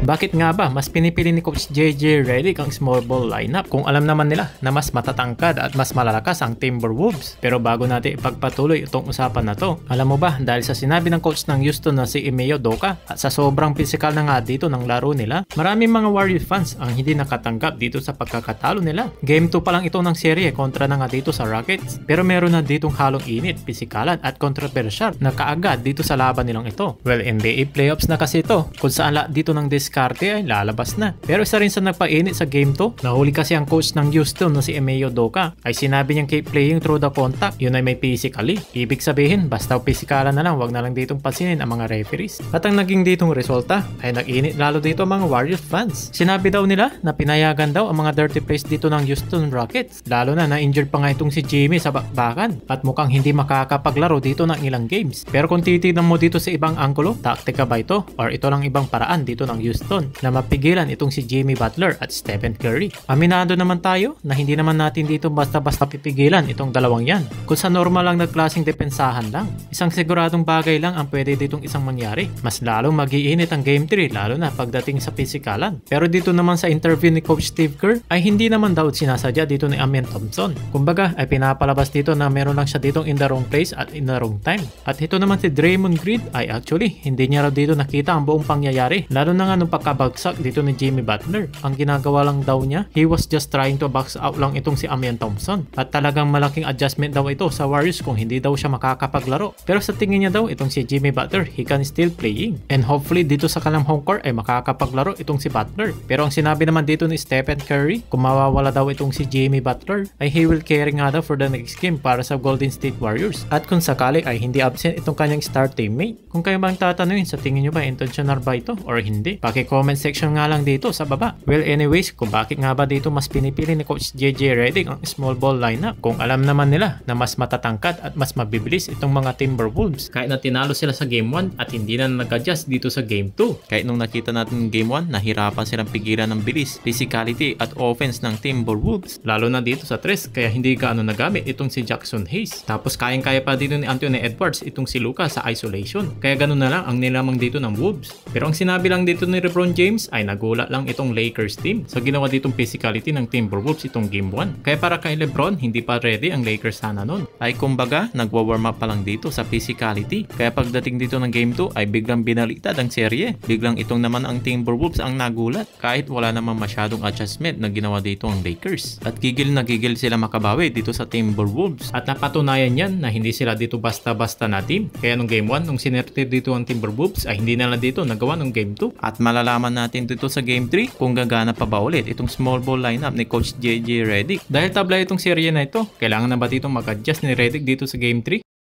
Bakit nga ba mas pinipili ni Coach JJ Redick ang small ball lineup kung alam naman nila na mas matatangkad at mas malalakas ang Timberwolves? Pero bago natin ipagpatuloy itong usapan na to, alam mo ba dahil sa sinabi ng coach ng Houston na si Ime Udoka at sa sobrang physical na nga dito ng laro nila, maraming mga Warriors fans ang hindi nakatanggap dito sa pagkakatalo nila. Game 2 pa lang ito ng serye kontra na nga dito sa Rockets, pero meron na ditong halong init, pisikalan at kontrobersyal na kaagad dito sa laban nilang ito. Well, NBA playoffs na kasi ito kung saan dito ng diskarte ay lalabas na. Pero isa rin sa nagpainit sa game 2, nahuli kasi ang coach ng Houston na si Ime Udoka ay sinabi niyang keep playing through the contact, yun ay may physically. Ibig sabihin, basta pisikalan na lang, wag na lang ditong pansinin ang mga referees. At ang naging ditong resulta ay nag-init lalo dito ang mga Warriors fans. Sinabi daw nila na pinayagan daw ang mga dirty plays dito ng Houston Rockets, lalo na-injured pa nga itong si Jimmy sa bakbakan at mukhang hindi makakapaglaro dito ng ilang games. Pero kung titignan mo dito sa ibang anggulo, taktika ba ito or ito lang ibang paraan dito ng Houston na mapigilan itong si Jimmy Butler at Stephen Curry? Aminado naman tayo na hindi naman natin dito basta-basta pipigilan itong dalawang yan. Kung sa normal lang na klaseng depensahan lang, isang siguradong bagay lang ang pwede ditong isang mangyari. Mas lalong mag-iinit ang game 3 lalo na pagdating sa pisikalan. Pero dito naman sa interview ni Coach Steve Kerr ay hindi naman daw sinasadya dito ni Amen Thompson. Kumbaga ay pinapalabas dito na meron lang siya ditong in the wrong place at in the wrong time. At ito naman si Draymond Green ay actually hindi niya raw dito nakita ang buong pangyayari, lalo na nga nung pagkabagsak dito ni Jimmy Butler. Ang ginagawa lang daw niya, he was just trying to box out lang itong si Amen Thompson. At talagang malaking adjustment daw ito sa Warriors kung hindi daw siya makakapaglaro. Pero sa tingin niya daw itong si Jimmy Butler, he can still playing. And hopefully dito sa kalam home court ay makakapaglaro itong si Butler. Pero ang sinabi naman dito ni Stephen Curry, kung mawawala daw itong si Jimmy Butler, ay he will carry nga daw for the next game para sa Golden State Warriors. At kung sakali ay hindi absent itong kanyang star teammate. Kung kayo bang tatanungin, sa tingin nyo ba intentional ba ito or hindi? Paki-comment section nga lang dito sa baba. Well anyways, kung bakit nga ba dito mas pinipili ni Coach JJ Redick ang small ball lineup kung alam naman nila na mas matatangkad at mas mabibilis itong mga Timberwolves kahit na tinalo sila sa game 1 at hindi na nag-adjust dito sa game 2. Kahit nung nakita natin ng game 1, nahirapan silang pigilan ng bilis, physicality at offense ng Timberwolves. Lalo na dito sa 3 kaya hindi gaano nagamit itong si Jackson Hayes. Tapos kayang-kaya pa dito ni Anthony Edwards itong si Luka sa isolation. Kaya ganun na lang ang nilamang dito ng Wolves. Pero ang sinabi lang dito ni LeBron James ay nagulat lang itong Lakers team sa ginawa ditong physicality ng Timberwolves itong game 1. Kaya para kay LeBron, hindi pa ready ang Lakers sana nun. Ay kumbaga, nagwa-warm up pa lang dito sa physicality. Kaya pagdating dito ng game 2 ay biglang binaliktad ang serye. Biglang itong naman ang Timberwolves ang nagulat kahit wala naman masyadong adjustment na ginawa dito ang Lakers. At gigil na gigil sila makabawi dito sa Timberwolves. At napatunayan yan na hindi sila dito basta-basta na team. Kaya nung game 1, nung sinerte dito ang Timberwolves ay hindi na dito nagawa nung game 2. At malalaman natin dito sa game 3 kung gagana pa ba ulit itong small ball lineup ni Coach JJ Redick. Dahil tabla itong serye na ito, kailangan na ba dito mag-adjust ni Redick dito sa game 3?